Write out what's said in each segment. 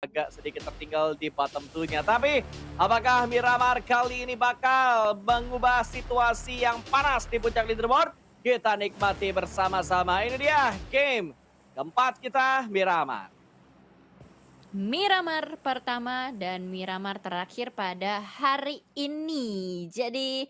agak sedikit tertinggal di bottom 2-nya. Tapi apakah Miramar kali ini bakal mengubah situasi yang panas di puncak leaderboard? Kita nikmati bersama-sama. Ini dia game keempat kita, Miramar. Miramar pertama dan Miramar terakhir pada hari ini. Jadi,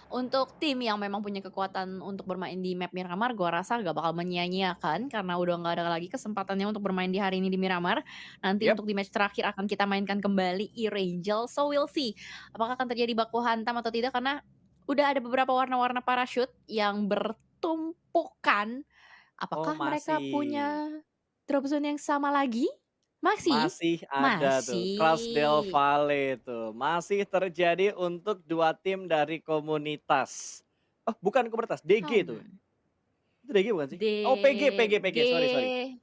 untuk tim yang memang punya kekuatan untuk bermain di map Miramar, gua rasa gak bakal menyia-nyiakan karena udah nggak ada lagi kesempatannya untuk bermain di hari ini di Miramar. Nanti Yep. untuk di match terakhir akan kita mainkan kembali Erangel, so we'll see apakah akan terjadi baku hantam atau tidak karena udah ada beberapa warna-warna parachute yang bertumpukan. Oh, Apakah mereka masih. punya drop zone yang sama lagi? Masih? Masih ada tuh, Cross Del Masih. Valle tuh. Masih terjadi untuk 2 tim dari komunitas. Oh, bukan komunitas, DG tuh. Hmm. Itu DG bukan sih? Oh, PG, sorry, sorry. DG,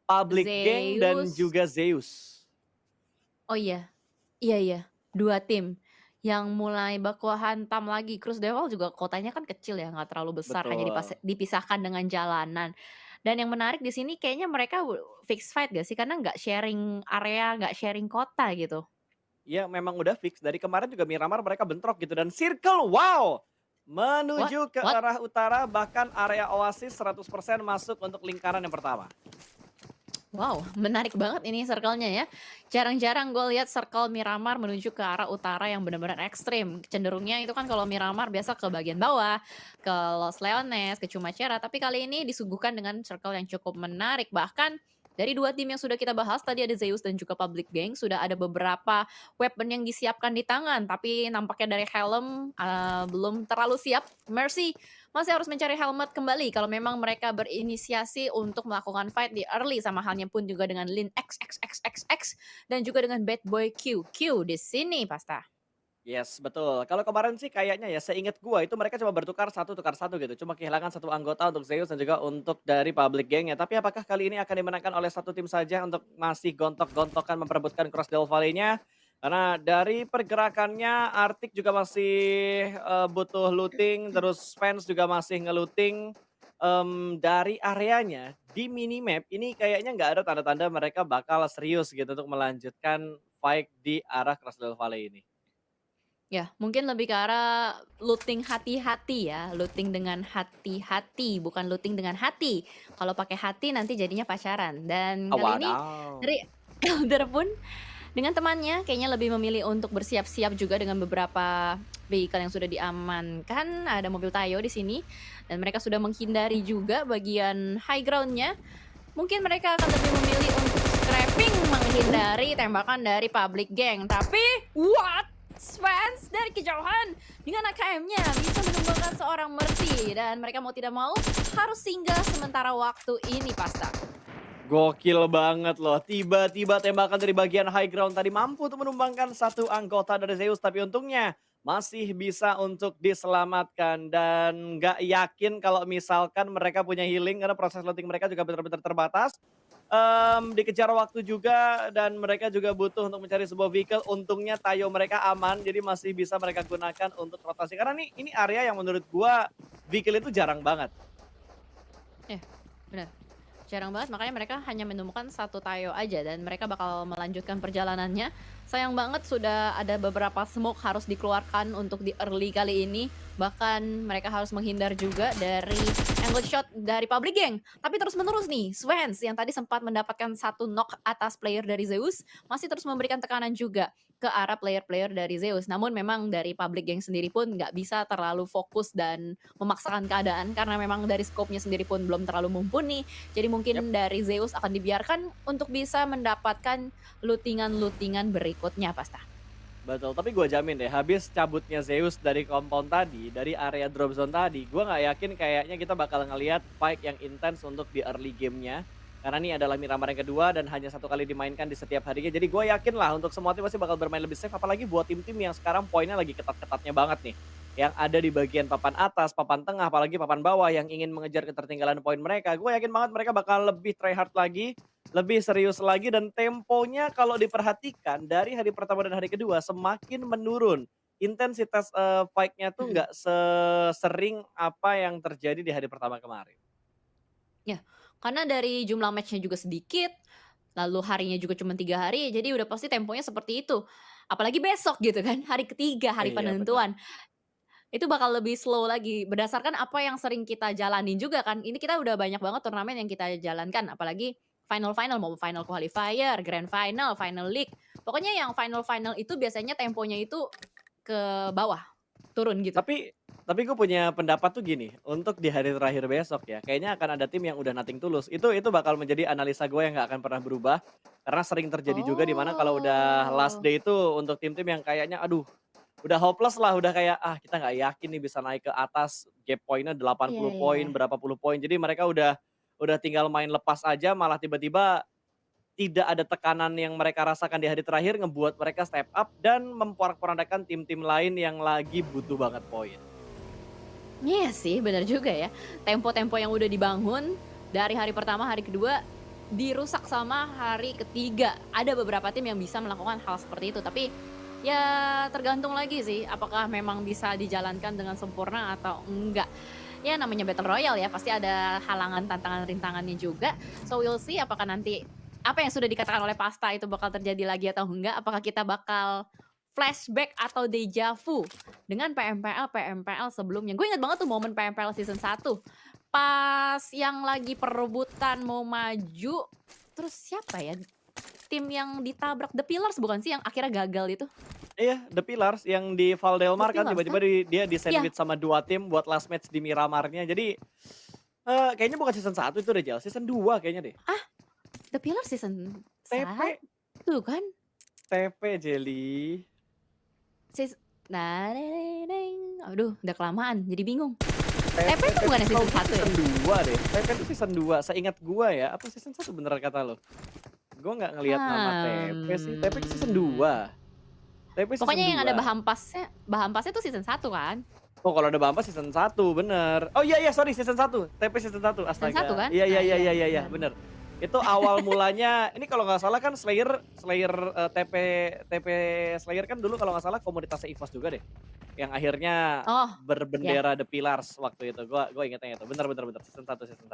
Public Gang dan Zeus. juga Zeus. Oh iya, iya iya, 2 tim yang mulai baku hantam lagi. Cruise Devil juga kotanya kan kecil ya, nggak terlalu besar, hanya Betul. dipisahkan dengan jalanan. Dan yang menarik di sini kayaknya mereka fix fight gak sih? Karena nggak sharing area, nggak sharing kota gitu. Ya memang udah fix, dari kemarin juga Miramar mereka bentrok gitu dan Circle, wow! What? Menuju ke What? arah utara, bahkan area Oasis 100% masuk untuk lingkaran yang pertama. Wow, menarik banget ini circle-nya ya. Jarang-jarang gue lihat circle Miramar menuju ke arah utara yang benar-benar ekstrim. Cenderungnya itu kan kalau Miramar biasa ke bagian bawah, ke Los Leones, ke Chumacera. Tapi kali ini disuguhkan dengan circle yang cukup menarik. Bahkan dari 2 tim yang sudah kita bahas, tadi ada Zeus dan juga Public Gang, sudah ada beberapa weapon yang disiapkan di tangan. Tapi nampaknya dari helm belum terlalu siap. Mercy masih harus mencari helmet kembali kalau memang mereka berinisiasi untuk melakukan fight di early, sama halnya pun juga dengan Lin XXXXX dan juga dengan Bad Boy QQ di sini Pasta. Yes, betul. Kalau kemarin sih kayaknya ya, seingat gua itu mereka cuma bertukar satu tukar satu gitu. Cuma kehilangan satu anggota untuk Zeus dan juga untuk dari Public Gang-nya. Tapi apakah kali ini akan dimenangkan oleh satu tim saja untuk masih gontok-gontokan memperebutkan Cross Del Valle-nya? Karena dari pergerakannya Arctic juga masih butuh looting, terus fans juga masih nge-looting dari areanya di minimap ini kayaknya nggak ada tanda-tanda mereka bakal serius gitu untuk melanjutkan fight di arah Cross Del Valle ini. Ya, mungkin lebih ke arah looting hati-hati ya, looting dengan hati-hati, bukan looting dengan hati. Kalau pakai hati nanti jadinya pacaran. Dan Oh, kali ini wadaw. dari Elder pun dengan temannya kayaknya lebih memilih untuk bersiap-siap juga dengan beberapa vehicle yang sudah diamankan. Ada mobil Tayo di sini dan mereka sudah menghindari juga bagian high ground-nya. Mungkin mereka akan lebih memilih untuk scrapping menghindari tembakan dari Public Gang. Tapi what? Svens dari kejauhan dengan AKM-nya bisa menumbangkan seorang Mercy dan mereka mau tidak mau harus singgah sementara waktu ini Pasta. Gokil banget loh, tiba-tiba tembakan dari bagian high ground tadi mampu untuk menumbangkan satu anggota dari Zeus, tapi untungnya masih bisa untuk diselamatkan dan nggak yakin kalau misalkan mereka punya healing karena proses looting mereka juga benar-benar terbatas. Dikejar waktu juga dan mereka juga butuh untuk mencari sebuah vehicle, untungnya Tayo mereka aman, jadi masih bisa mereka gunakan untuk rotasi. Karena nih, ini area yang menurut gua vehicle itu jarang banget. Ya, benar. Jarang banget, makanya mereka hanya menemukan satu Tayo aja dan mereka bakal melanjutkan perjalanannya. Sayang banget sudah ada beberapa smoke harus dikeluarkan untuk di early kali ini. Bahkan mereka harus menghindar juga dari angle shot dari Public Gang. Tapi terus-menerus nih, Swens yang tadi sempat mendapatkan satu knock atas player dari Zeus, masih terus memberikan tekanan juga ke arah player-player dari Zeus. Namun memang dari Public Gang sendiri pun nggak bisa terlalu fokus dan memaksakan keadaan karena memang dari scope-nya sendiri pun belum terlalu mumpuni. Jadi Yap. mungkin dari Zeus akan dibiarkan untuk bisa mendapatkan lootingan-lootingan berikutnya, Pasta. Betul, tapi gue jamin deh, habis cabutnya Zeus dari compound tadi, dari area drop zone tadi, gue nggak yakin kayaknya kita bakal ngelihat fight yang intens untuk di early game-nya. Karena ini adalah Miramar yang kedua dan hanya satu kali dimainkan di setiap harinya. Jadi gue yakin lah untuk semua tim pasti bakal bermain lebih safe, apalagi buat tim-tim yang sekarang poinnya lagi ketat-ketatnya banget nih. Yang ada di bagian papan atas, papan tengah, apalagi papan bawah yang ingin mengejar ketertinggalan poin mereka. Gue yakin banget mereka bakal lebih try hard lagi, lebih serius lagi dan temponya kalau diperhatikan dari hari pertama dan hari kedua semakin menurun. Intensitas, fight-nya tuh Mhm. nggak sesering apa yang terjadi di hari pertama kemarin. Ya, karena dari jumlah match-nya juga sedikit, lalu harinya juga cuma 3 hari, jadi udah pasti temponya seperti itu. Apalagi besok gitu kan, hari ketiga, hari Iya bener. penentuan. Itu bakal lebih slow lagi, berdasarkan apa yang sering kita jalanin juga kan. Ini kita udah banyak banget turnamen yang kita jalankan, apalagi final-final, mau final qualifier, grand final, final league. Pokoknya yang final-final itu biasanya temponya itu ke bawah, turun gitu. Tapi gue punya pendapat tuh gini, untuk di hari terakhir besok ya, kayaknya akan ada tim yang udah nothing tulus. Itu bakal menjadi analisa gue yang nggak akan pernah berubah, karena sering terjadi juga di mana kalau udah last Oh, day itu untuk tim-tim yang kayaknya aduh, udah hopeless lah, udah kayak, "Ah, kita nggak yakin nih bisa naik ke atas, gap poinnya delapan iya puluh iya. poin, berapa puluh poin." Jadi mereka udah tinggal main lepas aja, malah tiba-tiba tidak ada tekanan yang mereka rasakan di hari terakhir, ngebuat mereka step up dan memporak-porandakan tim-tim lain yang lagi butuh banget poin. Iya sih, bener juga ya. Tempo-tempo yang udah dibangun dari hari pertama, hari kedua, dirusak sama hari ketiga. Ada beberapa tim yang bisa melakukan hal seperti itu, tapi ya tergantung lagi sih, apakah memang bisa dijalankan dengan sempurna atau enggak. Ya namanya battle royale ya, pasti ada halangan, tantangan, rintangannya juga. So we'll see apakah nanti apa yang sudah dikatakan oleh Pasta itu bakal terjadi lagi atau enggak, apakah kita bakal flashback atau deja vu dengan PMPL sebelumnya. Gue inget banget tuh momen PMPL season 1 pas yang lagi perebutan mau maju, terus siapa ya, tim yang ditabrak The Pillars bukan sih yang akhirnya gagal itu? Iya, The Pillars yang di The Valdelmar kan Pillars tiba-tiba kan? dia Iya, di-sandwich sama 2 tim buat last match di Miramarnya. Jadi, kayaknya bukan season 1 itu deh, Jal, season 2 kayaknya deh. ah, The Pillars season TP 1 kan? TP Jelly. Sis aduh udah kelamaan jadi bingung. TP itu TP tuh bukannya setahu season gue 1 ya? season 2 deh. TP tuh season 2 seingat gua ya, apa season 1 bener kata lo? Gua nggak ngelihat nama TP sih, TP itu season Hmm. 2. TP season Pokoknya yang ada 2. Bahampasnya tuh season 1 kan? Oh, kalau ada Bamba season 1 bener. Oh iya iya, sorry season 1 TP season 1 Season 1 astaga. kan? Iya iya Ah, iya iya iya iya iya, benar. bener. Itu awal mulanya ini kalau nggak salah kan Slayer Slayer, TP Slayer kan dulu kalau nggak salah komunitasnya EVOS juga deh, yang akhirnya Oh, ya. berbendera The Pillars waktu itu, gua ingetnya itu, bener bener bener, season 1. Iya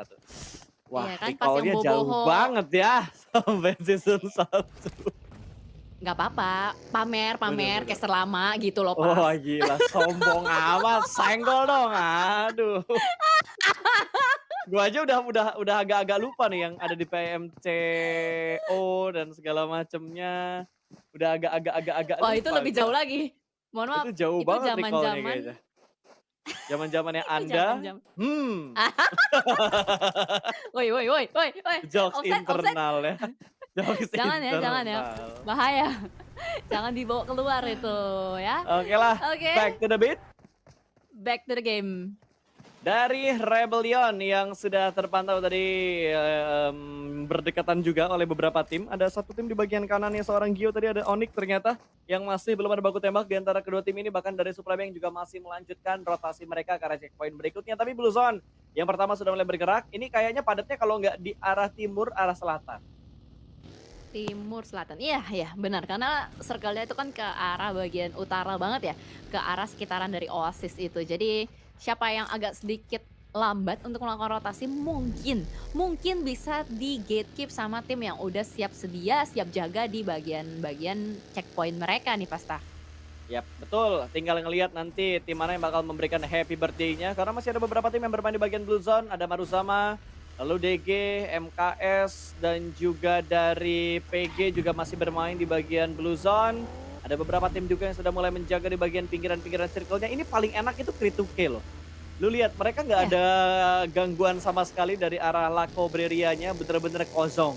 Wah, kan pas yang recall-nya jauh Boboho banget ya sampai season 1. nggak apa-apa, pamer Bener pamer bener. caster lama gitu loh, Wah Pas. gila, sombong amat, senggol dong, aduh. Gua aja udah agak-agak lupa nih yang ada di PMCO dan segala macemnya, udah agak Wah, itu lupa lebih jauh gua. lagi. Mohon maaf, Itu jauh itu banget recall-nya zaman-zaman kayaknya. Zaman-zamannya itu Anda, zaman-zaman hmm, woi woi woi woi woi, jokes offset offset. internal ya, jokes Jangan ya, internal. bahaya. Jangan dibawa keluar itu ya. Oke lah, Oke, back to the beat. back to the game. Dari Rebellion yang sudah terpantau tadi, berdekatan juga oleh beberapa tim. Ada satu tim di bagian kanannya seorang Gio tadi ada Onyx ternyata, yang masih belum ada baku tembak di antara kedua tim ini. Bahkan dari Supreme yang juga masih melanjutkan rotasi mereka ke arah checkpoint berikutnya. Tapi Blue Zone yang pertama sudah mulai bergerak. Ini kayaknya padatnya kalau nggak di arah timur, arah selatan. Timur, selatan. Iya iya, benar. Karena circle-nya itu kan ke arah bagian utara banget ya, ke arah sekitaran dari Oasis itu. Jadi, siapa yang agak sedikit lambat untuk melakukan rotasi mungkin bisa di-gatekeep sama tim yang udah siap sedia, siap jaga di bagian-bagian checkpoint mereka nih, Pasta. Yap, betul. Tinggal ngelihat nanti tim mana yang bakal memberikan happy birthday-nya. Karena masih ada beberapa tim yang bermain di bagian Blue Zone. Ada Maruzama, lalu DG, MKS, dan juga dari PG juga masih bermain di bagian Blue Zone. Ada beberapa tim juga yang sudah mulai menjaga di bagian pinggiran-pinggiran circle-nya. Ini paling enak itu Crit2K loh. Lu lihat, mereka nggak Ya, ada gangguan sama sekali dari arah La Cobrerianya, bener-bener kosong.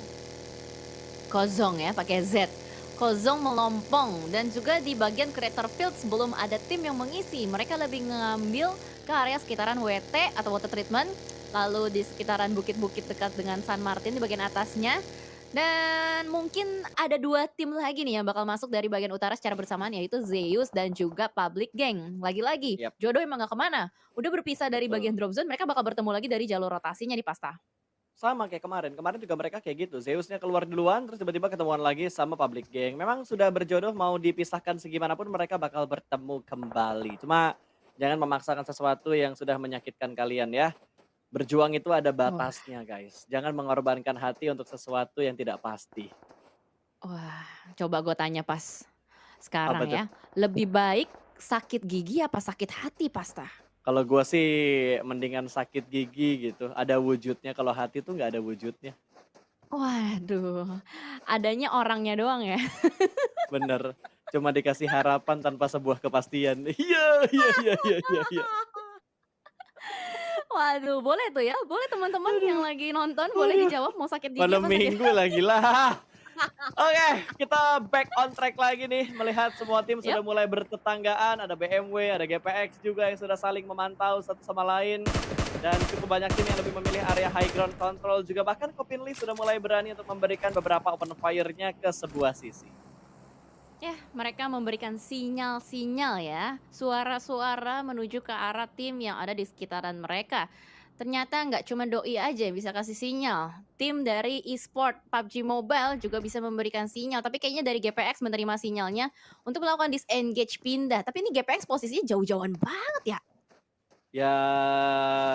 Kozong ya, pakai Z. Kozong melompong dan juga di bagian creator fields belum ada tim yang mengisi. Mereka lebih ngambil ke area sekitaran WT atau water treatment, lalu di sekitaran bukit-bukit dekat dengan San Martin di bagian atasnya. Dan mungkin ada 2 tim lagi nih yang bakal masuk dari bagian utara secara bersamaan yaitu Zeus dan juga Public Gang. Lagi-lagi, Yap, jodoh emang gak kemana. Udah berpisah dari bagian betul. drop zone, mereka bakal bertemu lagi dari jalur rotasinya di Pasta. Sama kayak kemarin, kemarin juga mereka kayak gitu, Zeusnya keluar duluan terus tiba-tiba ketemuan lagi sama Public Gang. Memang sudah berjodoh mau dipisahkan segimanapun mereka bakal bertemu kembali. Cuma jangan memaksakan sesuatu yang sudah menyakitkan kalian ya. Berjuang itu ada Wah batasnya guys, jangan mengorbankan hati untuk sesuatu yang tidak pasti. wah, coba gue tanya pas Apa sekarang tuh? ya, lebih baik sakit gigi apa sakit hati, Pasta? Kalau gua sih mendingan sakit gigi gitu, ada wujudnya, kalau hati tuh nggak ada wujudnya. Waduh, adanya orangnya doang ya? Bener, cuma dikasih harapan tanpa sebuah kepastian. Iya iya iya iya iya iya. Waduh, boleh tuh ya, boleh teman-teman yang Aduh lagi nonton boleh aduh, dijawab mau sakit gigi malam apa sakit minggu hati? lagi lah. Oke, kita back on track lagi nih, melihat semua tim sudah Yap, mulai bertetanggaan, ada BMW, ada GPX juga yang sudah saling memantau satu sama lain. Dan cukup banyak tim yang lebih memilih area high ground control juga, bahkan Kopinli sudah mulai berani untuk memberikan beberapa open fire-nya ke sebuah sisi. ya mereka memberikan sinyal-sinyal ya, suara-suara menuju ke arah tim yang ada di sekitaran mereka. Ternyata nggak cuma doi aja yang bisa kasih sinyal, tim dari e-sport PUBG Mobile juga bisa memberikan sinyal, tapi kayaknya dari GPX menerima sinyalnya untuk melakukan disengage pindah, tapi ini GPX posisinya jauh-jauhan banget ya? Ya,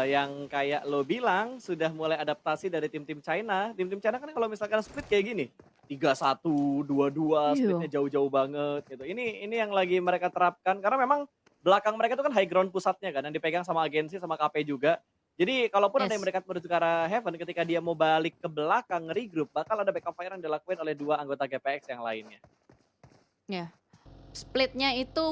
yang kayak lo bilang sudah mulai adaptasi dari tim-tim China. Tim-tim China kan kalau misalkan split kayak gini, 3-1, 2-2, splitnya Iya. jauh-jauh banget gitu. Ini yang lagi mereka terapkan karena memang belakang mereka itu kan high ground pusatnya kan yang dipegang sama agensi sama KP juga. Jadi kalaupun ada yang Yes. mendekat menuju ke arah Heaven, ketika dia mau balik ke belakang regroup, bakal ada backup fire yang dilakuin oleh dua anggota GPX yang lainnya. Ya. Splitnya itu,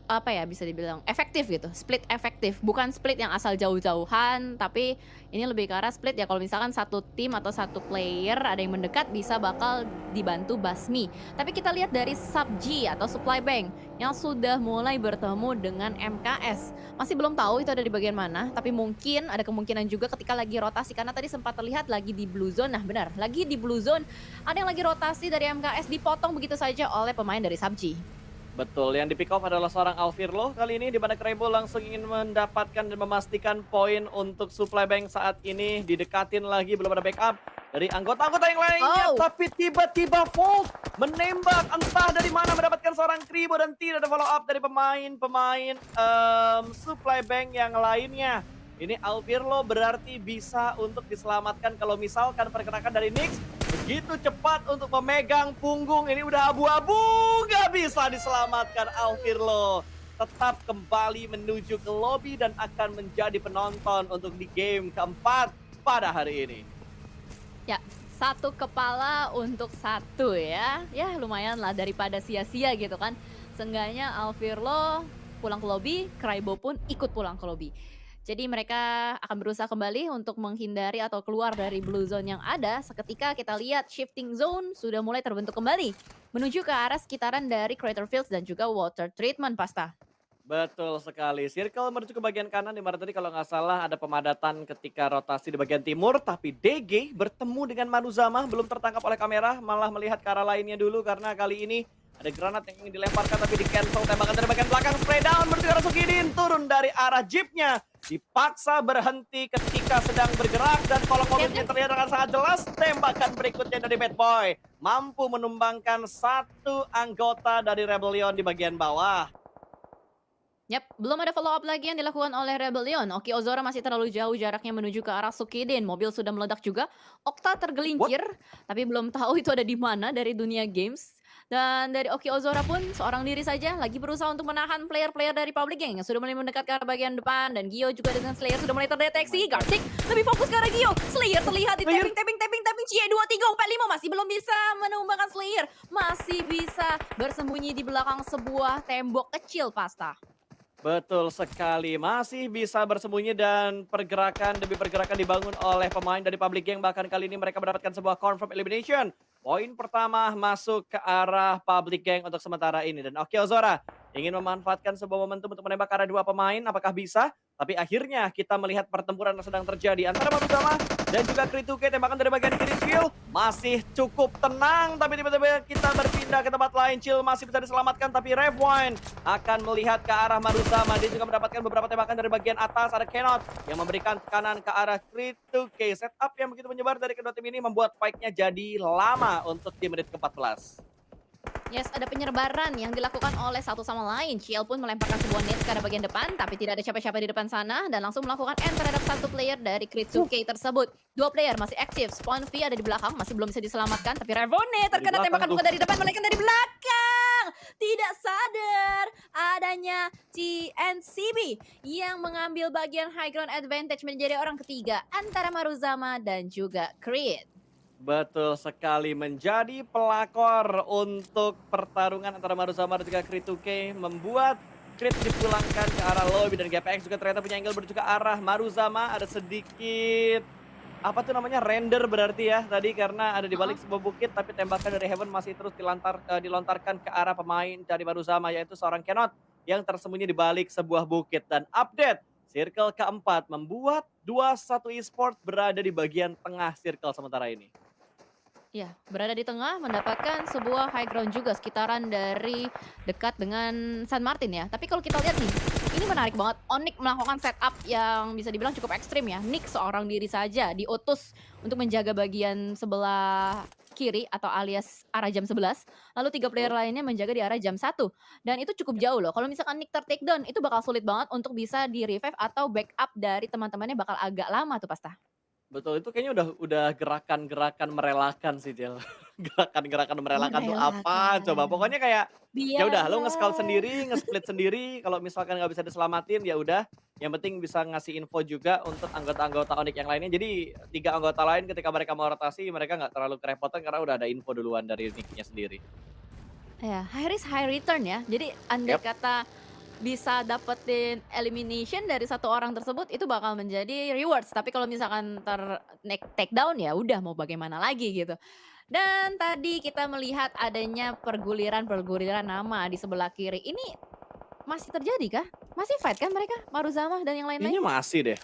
apa ya, bisa dibilang efektif gitu, split efektif, bukan split yang asal jauh-jauhan, tapi ini lebih ke arah split ya kalau misalkan satu tim atau satu player ada yang mendekat bisa bakal dibantu basmi. Tapi kita lihat dari Sub-G atau Supply Bank yang sudah mulai bertemu dengan MKS. Masih belum tahu itu ada di bagian mana, tapi mungkin ada kemungkinan juga ketika lagi rotasi karena tadi sempat terlihat lagi di blue zone, nah benar, lagi di blue zone, ada yang lagi rotasi dari MKS dipotong begitu saja oleh pemain dari Sub-G. Betul, yang di-pick off adalah seorang Alvirlo kali ini di mana Krebo langsung ingin mendapatkan dan memastikan poin untuk supply bank saat ini. Didekatin lagi, belum ada backup dari anggota-anggota yang lainnya. Oh, Tapi tiba-tiba Volt menembak entah dari mana mendapatkan seorang Krebo dan tidak ada follow up dari pemain-pemain supply bank yang lainnya. Ini Alvirlo berarti bisa untuk diselamatkan kalau misalkan pergerakan dari Nyx begitu cepat untuk memegang punggung. Ini udah abu-abu, nggak bisa diselamatkan Alvirlo. Tetap kembali menuju ke lobby dan akan menjadi penonton untuk di game keempat pada hari ini. ya, satu kepala untuk satu ya. Ya lumayan lah daripada sia-sia gitu kan. Seenggaknya Alvirlo pulang ke lobby, Kraibo pun ikut pulang ke lobby. Jadi mereka akan berusaha kembali untuk menghindari atau keluar dari blue zone yang ada. Seketika kita lihat shifting zone sudah mulai terbentuk kembali. Menuju ke arah sekitaran dari Crater Fields dan juga Water Treatment, Pasta. Betul sekali. Circle menuju ke bagian kanan di mana tadi kalau nggak salah ada pemadatan ketika rotasi di bagian timur. Tapi DG bertemu dengan Manuzama belum tertangkap oleh kamera. Malah melihat ke arah lainnya dulu karena kali ini ada granat yang ingin dilemparkan tapi di cancel. Tembakan dari bagian belakang. Spray down menuju ke arah Sukidin. Turun dari arah jeepnya. Dipaksa berhenti ketika sedang bergerak. Dan kolong mobilnya terlihat dengan sangat jelas. Tembakan berikutnya dari Bad Boy. Mampu menumbangkan satu anggota dari Rebellion di bagian bawah. Yap, belum ada follow up lagi yang dilakukan oleh Rebellion. Oki Ozora masih terlalu jauh jaraknya menuju ke arah Sukidin. Mobil sudah meledak juga. Okta What? tergelincir, tapi belum tahu itu ada di mana dari dunia games. Dan dari Oki Ozora pun seorang diri saja lagi berusaha untuk menahan player-player dari Public Gang yang sudah mulai mendekat ke arah bagian depan. Dan Gio juga dengan Slayer sudah mulai Oh my terdeteksi. god. Gartic lebih fokus ke arah Gio. Slayer terlihat di Slayer. tapping. Cie 2, 3, 4, 5 masih belum bisa menumbangkan Slayer. Masih bisa bersembunyi di belakang sebuah tembok kecil, Pasta. Betul sekali, masih bisa bersembunyi dan pergerakan demi pergerakan dibangun oleh pemain dari Public Gang. Bahkan kali ini mereka mendapatkan sebuah confirm elimination. Poin pertama masuk ke arah Public Gang untuk sementara ini. Dan Oki Ozora ingin memanfaatkan sebuah momentum untuk menembak ke arah dua pemain. Apakah bisa? Tapi akhirnya kita melihat pertempuran yang sedang terjadi antara Manuzama dan juga Krituke. Tembakan dari bagian kiri Chill masih cukup tenang. Tapi tiba-tiba kita berpindah ke tempat lain. Chill masih bisa diselamatkan tapi Rev1 akan melihat ke arah Manuzama. Dia juga mendapatkan beberapa tembakan dari bagian atas. Ada Kenot yang memberikan tekanan ke arah Krituke. Setup yang begitu menyebar dari kedua tim ini membuat fight-nya jadi lama untuk di menit ke-14. Yes, ada penyerbaran yang dilakukan oleh satu sama lain. Ciel pun melemparkan sebuah nades ke arah bagian depan, tapi tidak ada siapa-siapa di depan sana dan langsung melakukan end terhadap satu player dari Kritsuke tersebut. Dua player masih aktif. Spawn V ada di belakang, masih belum bisa diselamatkan, tapi Revone Dari terkena belakang tembakan tuh. bukan dari depan, melainkan dari belakang. Tidak sadar adanya TNCB yang mengambil bagian high ground advantage menjadi orang ketiga antara Maruzama dan juga Creed. Betul sekali, menjadi pelakor untuk pertarungan antara Maruzama dan juga Krituke, membuat Crit dipulangkan ke arah lobby dan GPX juga ternyata punya angle menuju ke arah Maruzama. Ada sedikit apa tuh namanya render berarti ya tadi karena ada di Heeh. balik sebuah bukit tapi tembakan dari Heaven masih terus dilontarkan ke arah pemain dari Maruzama yaitu seorang Kenot yang tersembunyi di balik sebuah bukit dan update circle keempat membuat 21 Esport berada di bagian tengah circle sementara ini. Ya, berada di tengah mendapatkan sebuah high ground juga sekitaran dari dekat dengan San Martin ya. Tapi kalau kita lihat nih, ini menarik banget. Onyx melakukan setup yang bisa dibilang cukup ekstrim ya. Nick seorang diri saja diutus untuk menjaga bagian sebelah kiri atau alias arah jam 11. Lalu tiga player Betul. lainnya menjaga di arah jam 1. Dan itu cukup jauh loh. Kalau misalkan Nick ter-takedown, itu bakal sulit banget untuk bisa di-revive atau backup dari teman-temannya bakal agak lama tuh pasta. Betul, itu kayaknya udah gerakan-gerakan merelakan sih, Del. Gerakan-gerakan merelakan tuh apa coba? Merelakan. Pokoknya kayak, ya udah lo nge-scout Biarlah. sendiri, nge-split sendiri, kalau misalkan nggak bisa diselamatin, ya udah, yang penting bisa ngasih info juga untuk anggota-anggota Onyx yang lainnya. Jadi 3 anggota lain ketika mereka mau rotasi, mereka nggak terlalu kerepotan karena udah ada info duluan dari nick-nya sendiri. Ya, high risk high return ya. Jadi andai Yap, kata bisa dapetin elimination dari satu orang tersebut itu bakal menjadi rewards. Tapi kalau misalkan take down ya udah mau bagaimana lagi gitu. Dan tadi kita melihat adanya perguliran-perguliran nama di sebelah kiri. Ini masih terjadi kah? Masih fight kan mereka? Maruzama dan yang lain-lain? kayaknya masih deh.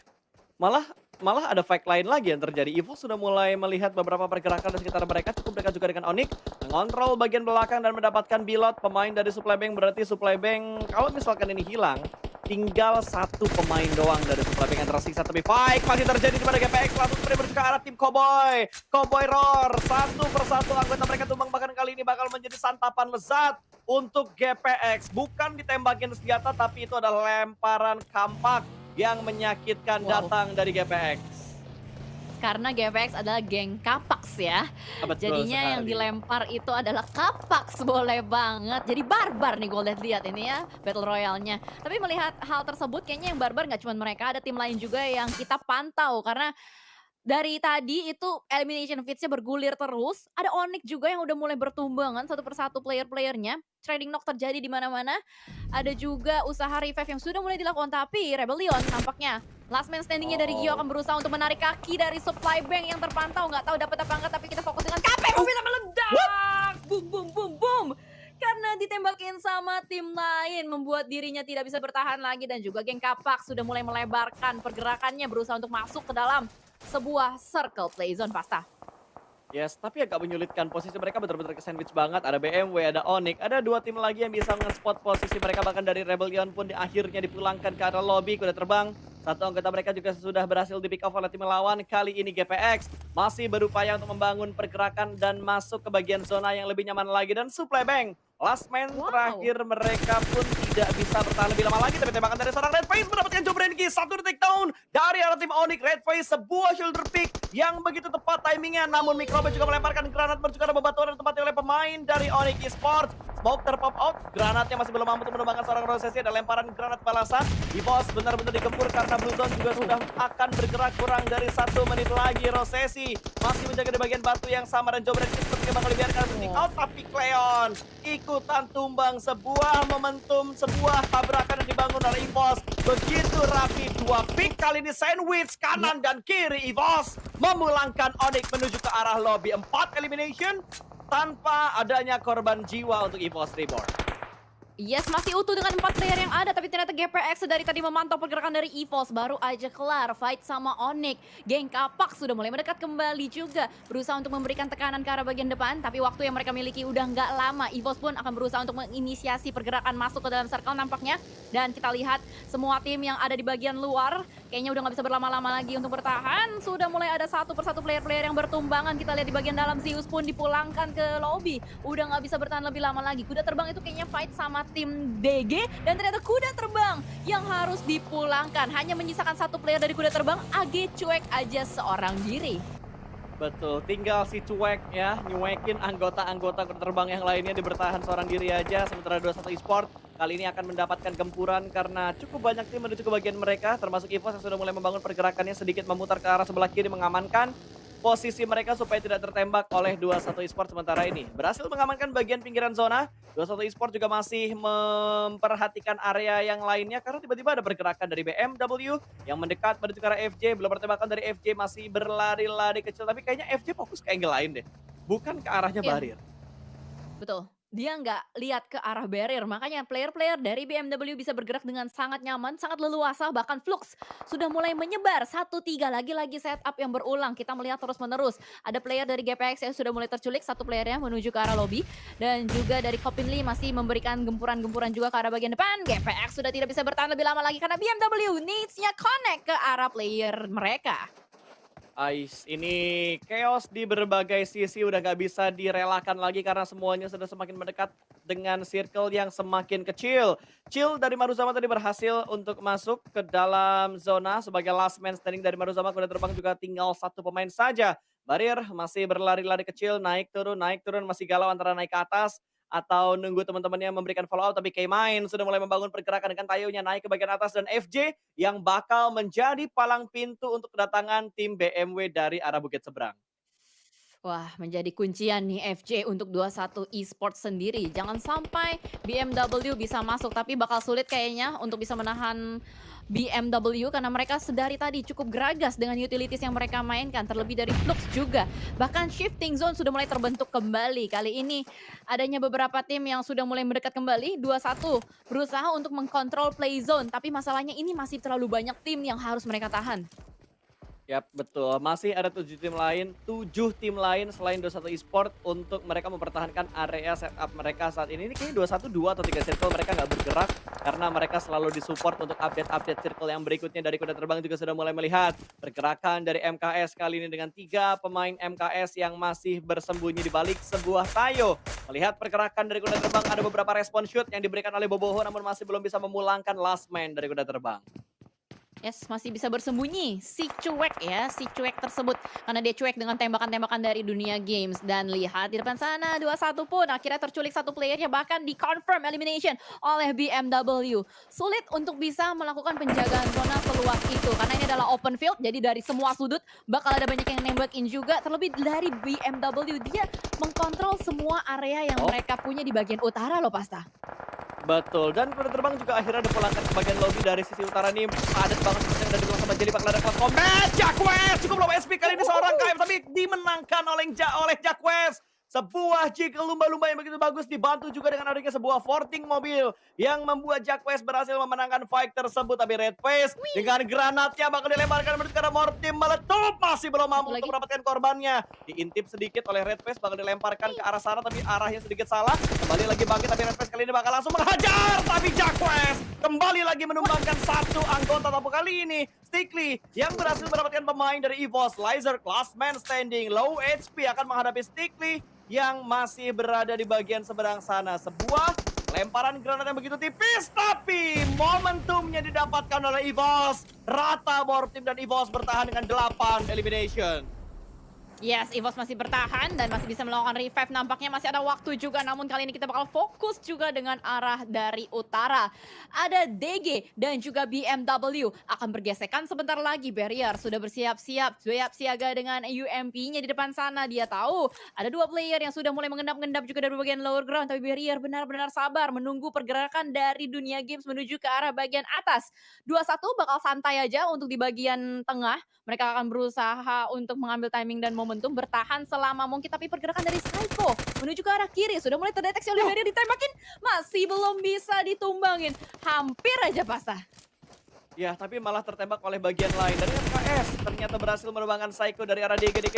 Malah malah ada fight lain lagi yang terjadi. Evo sudah mulai melihat beberapa pergerakan di sekitar mereka, cukup dekat juga dengan Onyx, mengontrol bagian belakang dan mendapatkan Bilot, pemain dari Supply Bank. Berarti Supply Bank kalau misalkan ini hilang, tinggal satu pemain doang dari Supply Bank yang tersisa. Tapi fight masih terjadi di mana GPX langsung menuju ke arah tim Cowboy. Cowboy Roar, satu persatu anggota mereka tumbang, bahkan kali ini bakal menjadi santapan lezat untuk GPX. Bukan ditembakin senjata, tapi itu adalah lemparan kampak yang menyakitkan Wow. datang dari GPX. Karena GPX adalah geng kapaks ya. Ah, betul Jadinya yang sekali. dilempar itu adalah kapaks, boleh banget. Jadi barbar nih gue lihat ini ya battle royale-nya. Tapi melihat hal tersebut kayaknya yang barbar nggak cuma mereka, ada tim lain juga yang kita pantau karena dari tadi itu elimination feeds-nya bergulir terus, ada Onyx juga yang udah mulai bertumbangan satu persatu player-playernya. Trading knock terjadi di mana-mana. Ada juga usaha revive yang sudah mulai dilakukan, tapi Rebellion nampaknya last man standing-nya dari Gio akan Oh. berusaha untuk menarik kaki dari supply bank yang terpantau. Nggak tahu dapat apa enggak, tapi kita fokus dengan KP mobilnya meledak! Boom, boom, boom, boom! Karena ditembakin sama tim lain, membuat dirinya tidak bisa bertahan lagi dan juga geng Kapak sudah mulai melebarkan pergerakannya berusaha untuk masuk ke dalam sebuah circle play zone pasta. Yes, tapi agak menyulitkan posisi mereka benar-benar ke sandwich banget. Ada BMW, ada Onyx, ada 2 tim lagi yang bisa nge-spot posisi mereka, bahkan dari Rebellion pun akhirnya dipulangkan ke arah lobby, kuda terbang. Satu anggota mereka juga sudah berhasil di pick off oleh tim lawan. Kali ini GPX masih berupaya untuk membangun pergerakan dan masuk ke bagian zona yang lebih nyaman lagi. Dan Supply Bank, last man Wow. terakhir mereka pun tidak bisa bertahan lebih lama lagi. Tapi tembakan dari seorang Red Face mendapatkan Jobrenki. Satu detik down dari arah tim Onyx. Red Face sebuah shoulder pick yang begitu tepat timingnya. Namun Mikrobe juga melemparkan granat berjuka bebatuan ditempati oleh pemain dari Onyx Esports. Smoke terpop out, granatnya masih belum mampu untuk menumbangkan seorang Rosesi. Ada lemparan granat balasan. Evos benar-benar digempur karena Blue Zone juga sudah akan bergerak kurang dari 1 menit lagi. Rosesi masih menjaga di bagian batu yang sama dan Jobren sepertinya bakal dibiarkan stick out. Tapi Cleon ikutan tumbang, sebuah momentum, sebuah tabrakan yang dibangun oleh Evos. Begitu rapi, 2 pick kali ini sandwich kanan dan kiri. Evos memulangkan Onyx menuju ke arah lobby. 4 elimination tanpa adanya korban jiwa untuk EVOS Reborn. Yes, masih utuh dengan 4 player yang ada, tapi ternyata GPX dari tadi memantau pergerakan dari EVOS, baru aja kelar fight sama Onyx. Geng Kapak sudah mulai mendekat kembali juga, berusaha untuk memberikan tekanan ke arah bagian depan, tapi waktu yang mereka miliki udah nggak lama. EVOS pun akan berusaha untuk menginisiasi pergerakan masuk ke dalam circle nampaknya, dan kita lihat semua tim yang ada di bagian luar, kayaknya udah nggak bisa berlama-lama lagi untuk bertahan. Sudah mulai ada satu persatu player-player yang bertumbangan. Kita lihat di bagian dalam, Zeus pun dipulangkan ke lobby. Udah nggak bisa bertahan lebih lama lagi. Kuda terbang itu kayaknya fight sama tim DG. Dan ternyata kuda terbang yang harus dipulangkan. Hanya menyisakan satu player dari kuda terbang, AG cuek aja seorang diri. Betul, tinggal si cuek ya, nyuekin anggota-anggota kuda terbang yang lainnya di bertahan seorang diri aja. Sementara 21 Esport kali ini akan mendapatkan gempuran karena cukup banyak tim menuju ke bagian mereka, termasuk EVOS yang sudah mulai membangun pergerakannya sedikit memutar ke arah sebelah kiri mengamankan posisi mereka supaya tidak tertembak oleh 21 Esport sementara ini. Berhasil mengamankan bagian pinggiran zona, 21 Esport juga masih memperhatikan area yang lainnya karena tiba-tiba ada pergerakan dari BMW yang mendekat menuju ke arah FJ, belum pertembakan dari FJ masih berlari-lari kecil, tapi kayaknya FJ fokus ke angle lain deh, bukan ke arahnya Iya. Barir. Betul. Dia nggak lihat ke arah barrier, makanya player-player dari BMW bisa bergerak dengan sangat nyaman, sangat leluasa, bahkan Flux sudah mulai menyebar 1-3 lagi-lagi setup yang berulang. Kita melihat terus-menerus. Ada player dari GPX yang sudah mulai terculik, satu playernya menuju ke arah lobby, dan juga dari Kopinli masih memberikan gempuran-gempuran juga ke arah bagian depan. GPX sudah tidak bisa bertahan lebih lama lagi karena BMW needs-nya connect ke arah player mereka. Ais, ini chaos di berbagai sisi udah gak bisa direlakan lagi karena semuanya sudah semakin mendekat dengan circle yang semakin kecil. Chill dari Maruzama tadi berhasil untuk masuk ke dalam zona sebagai last man standing dari Maruzama. Kuda terbang juga tinggal satu pemain saja. Barir masih berlari-lari kecil, naik turun, masih galau antara naik ke atas atau nunggu teman-temannya memberikan follow up, tapi K-Mine sudah mulai membangun pergerakan dengan Tayonya naik ke bagian atas dan FJ yang bakal menjadi palang pintu untuk kedatangan tim BMW dari arah Bukit Seberang. Wah, menjadi kuncian nih FJ untuk 21 Esports sendiri. Jangan sampai BMW bisa masuk, tapi bakal sulit kayaknya untuk bisa menahan BMW karena mereka sedari tadi cukup geragas dengan utilities yang mereka mainkan, terlebih dari Flux juga. Bahkan shifting zone sudah mulai terbentuk kembali. Kali ini adanya beberapa tim yang sudah mulai mendekat kembali. 21 berusaha untuk mengkontrol play zone, tapi masalahnya ini masih terlalu banyak tim yang harus mereka tahan. Yap, betul. Masih ada 7 tim lain selain 21 Esport untuk mereka mempertahankan area setup mereka saat ini. Ini kayaknya 21 2 atau 3 circle mereka nggak bergerak karena mereka selalu disupport untuk update-update circle yang berikutnya. Dari kuda terbang juga sudah mulai melihat pergerakan dari MKS kali ini dengan 3 pemain MKS yang masih bersembunyi di balik sebuah tayo. Melihat pergerakan dari kuda terbang, ada beberapa respon shoot yang diberikan oleh Boboho namun masih belum bisa memulangkan last man dari kuda terbang. Yes, masih bisa bersembunyi si cuek ya, si cuek tersebut karena dia cuek dengan tembakan-tembakan dari dunia games. Dan lihat di depan sana 21 pun akhirnya terculik satu playernya, bahkan di confirm elimination oleh BMW. Sulit untuk bisa melakukan penjagaan zona seluas itu karena ini adalah open field, jadi dari semua sudut bakal ada banyak yang nembakin juga. Terlebih dari BMW, dia mengkontrol semua area yang Oh. mereka punya di bagian utara loh, Pasta. Betul, dan kuda terbang juga akhirnya dipulangkan ke bagian lobby dari sisi utara nih. Padat banget seperti yang udah dibilang sama Jelly, bakal ada kelas combat. Jacques cukup low SP kali ini seorang KM, tapi dimenangkan oleh Jacques. Sebuah jiggle lumba-lumba yang begitu bagus dibantu juga dengan adanya sebuah forting mobil yang membuat Jacques berhasil memenangkan fight tersebut. Tapi Red Face dengan granatnya bakal dilemparkan menuju ke arah Mortim, meletup, masih belum mampu Satu lagi. untuk mendapatkan korbannya. Diintip sedikit oleh Red Face, bakal dilemparkan ke arah sana tapi arahnya sedikit salah. Kembali lagi bangkit tapi Red Face kali ini bakal langsung menghajar, tapi Jacques kembali lagi menumbangkan satu anggota. Tapi kali ini Stickly yang berhasil mendapatkan pemain dari EVOS. Laser Last Man Standing, low HP akan menghadapi Stickly yang masih berada di bagian seberang sana. Sebuah lemparan granat yang begitu tipis, tapi momentumnya didapatkan oleh EVOS. Rata Mortim dan EVOS bertahan dengan 8 elimination. Yes, EVOS masih bertahan dan masih bisa melakukan revive. Nampaknya masih ada waktu juga, namun kali ini kita bakal fokus juga dengan arah dari utara. Ada DG dan juga BMW akan bergesekan sebentar lagi. Barrier sudah bersiap-siap, siap siaga dengan UMP-nya di depan sana. Dia tahu ada dua player yang sudah mulai mengendap-endap juga dari bagian lower ground. Tapi Barrier benar-benar sabar menunggu pergerakan dari dunia games menuju ke arah bagian atas. 21 bakal santai aja untuk di bagian tengah. Mereka akan berusaha untuk mengambil timing dan momentum, bertahan selama mungkin. Tapi pergerakan dari Psycho menuju ke arah kiri sudah mulai terdeteksi oleh Barrier, ditembakin, masih belum bisa ditumbangin. Hampir aja Pasta. Ya, tapi malah tertembak oleh bagian lain dari MKS. Ternyata berhasil menumbangkan Psycho dari arah DG kali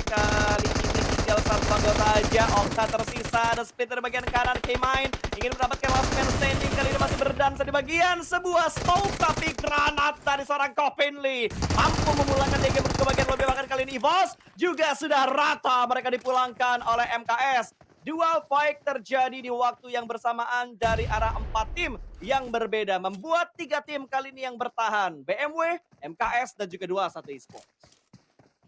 ini. Tinggal satu anggota aja, Okta tersisa. Ada split dari bagian kanan, K-Mine ingin mendapatkan last man standing. Kali ini masih berdan Influence di bagian sebuah smoke, tapi granat dari seorang Kopinli mampu memulangkan game ke bagian lebih, bahkan kali ini EVOS juga sudah rata mereka dipulangkan oleh MKS. Dual fight terjadi di waktu yang bersamaan dari arah 4 tim yang berbeda, membuat 3 tim kali ini yang bertahan, BMW, MKS, dan juga 21 Esports.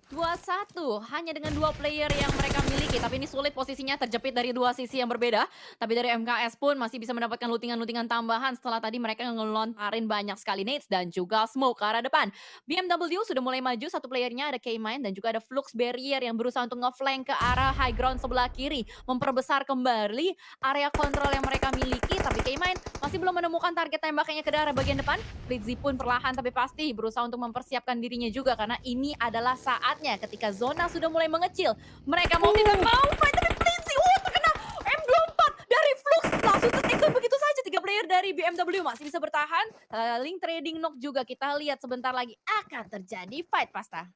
2-1 hanya dengan 2 player yang mereka miliki, tapi ini sulit posisinya terjepit dari 2 sisi yang berbeda. Tapi dari MKS pun masih bisa mendapatkan lootingan-lootingan tambahan setelah tadi mereka ngelontarin banyak sekali nades dan juga smoke ke arah depan. BMW sudah mulai maju, satu playernya ada K-Mine dan juga ada Flux Barrier yang berusaha untuk ngeflank ke arah high ground sebelah kiri, memperbesar kembali area kontrol yang mereka miliki. Tapi K-Mine masih belum menemukan target tembaknya ke arah bagian depan. Blitzy pun perlahan tapi pasti berusaha untuk mempersiapkan dirinya juga, karena ini adalah saatnya ketika zona sudah mulai mengecil. Mereka mau tidak mau fight, tapi Blitzy terkena M24 dari Flux, langsung tertekan begitu saja. 3 player dari BMW masih bisa bertahan, saling trading knock juga. Kita lihat sebentar lagi akan terjadi fight, Pasta.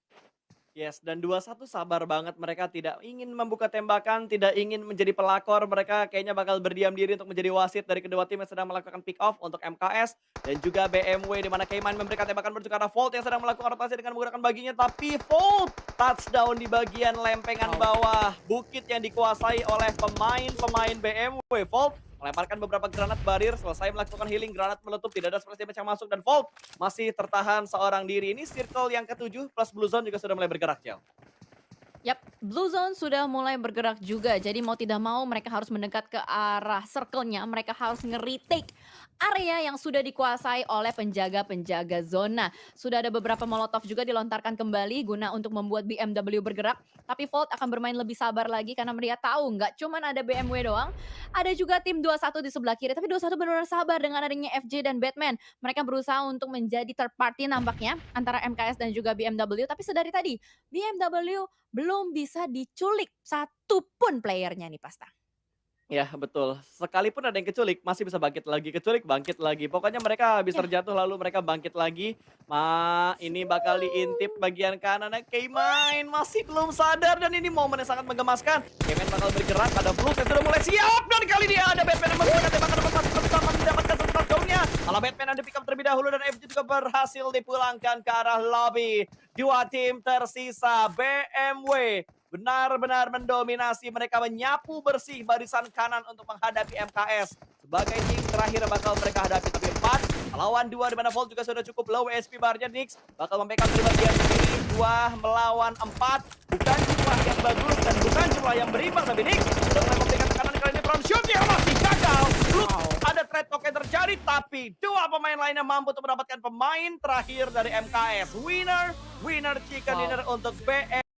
Yes, dan 21 sabar banget, mereka tidak ingin membuka tembakan, tidak ingin menjadi pelakor, mereka kayaknya bakal berdiam diri untuk menjadi wasit dari kedua tim yang sedang melakukan pick off untuk MKS dan juga BMW, di mana Keiman memberikan tembakan menuju ke arah Volt yang sedang melakukan rotasi dengan menggunakan baginya, tapi Volt touchdown di bagian lempengan bawah bukit yang dikuasai oleh pemain BMW. Volt melemparkan beberapa granat barir, selesai melakukan healing, granat meletup, tidak ada space damage yang masuk, dan Volt masih tertahan seorang diri. Ini circle yang ke-7 plus Blue Zone juga sudah mulai bergerak, Jel. Yap, Blue Zone sudah mulai bergerak juga. Jadi mau tidak mau mereka harus mendekat ke arah circle-nya. Mereka harus nge-retake area yang sudah dikuasai oleh penjaga-penjaga zona. Sudah ada beberapa molotov juga dilontarkan kembali guna untuk membuat BMW bergerak. Tapi Volt akan bermain lebih sabar lagi karena mereka tahu nggak cuman ada BMW doang. Ada juga tim 21 di sebelah kiri. Tapi 21 benar-benar sabar dengan adanya FJ dan Batman. Mereka berusaha untuk menjadi third party nampaknya antara MKS dan juga BMW. Tapi sedari tadi BMW belum bisa diculik satupun playernya nih, Pasta. Ya, betul. Sekalipun ada yang keculik, masih bisa bangkit lagi, keculik, bangkit lagi. Pokoknya mereka habis Ya. terjatuh lalu mereka bangkit lagi. Ini bakal diintip bagian kanannya. K-Mine masih belum sadar dan ini momen yang sangat menggemaskan. K-Mine bakal bergerak, ada Flux yang sudah mulai siap. Dan kali ini ada Batman yang memberikan tembakan lepas bersama mendapatkan satu touchdown-nya. Malah Batman yang di-pick up terlebih dahulu dan FG juga berhasil dipulangkan ke arah lobby. 2 tim tersisa, BMW benar-benar mendominasi, mereka menyapu bersih barisan kanan untuk menghadapi MKS. Sebagai tim terakhir bakal mereka hadapi, tapi 4 melawan 2 di mana Volt juga sudah cukup low SP bar-nya. Nix bakal membackup dari bagian kiri, 2 melawan 4. Bukan jumlah yang bagus dan bukan jumlah yang berimbang, tapi Nix sudah mulai memberikan tekanan kali ini from shoot yang masih gagal. Ada trade talk yang terjadi, tapi 2 pemain lainnya mampu untuk mendapatkan pemain terakhir dari MKS. Winner chicken dinner untuk BM.